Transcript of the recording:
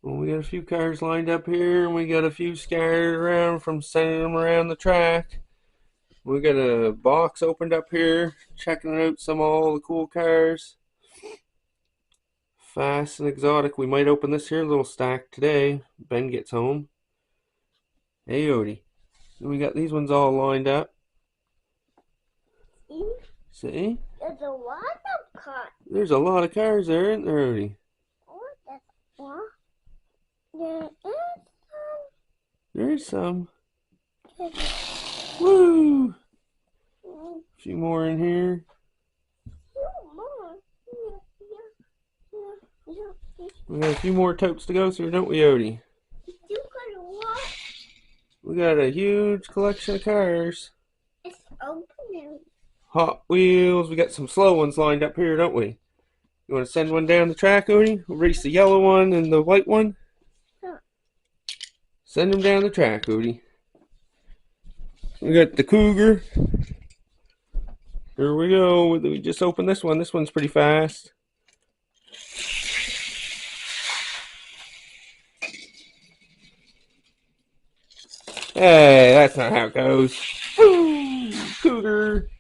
Well, we got a few cars lined up here, and we got a few scattered around from sending them around the track. We got a box opened up here, checking out some of all the cool cars. Fast and exotic. We might open this here little stack today. Ben gets home. Hey, Odie. We got these ones all lined up. See? There's a lot of cars. There's a lot of cars there, isn't there, Odie? Oh, there's one. There is There's some. some. Woo! A few more in here. We got a few more totes to go through, don't we, Odie? You got a lot. We got a huge collection of cars. It's opening. Hot Wheels. We got some slow ones lined up here, don't we? You want to send one down the track, Odie? We'll race the yellow one and the white one. Sure. Send them down the track, Odie. We got the Cougar. Here we go. We just opened this one. This one's pretty fast. Hey, that's not how it goes. Woo! Cougar.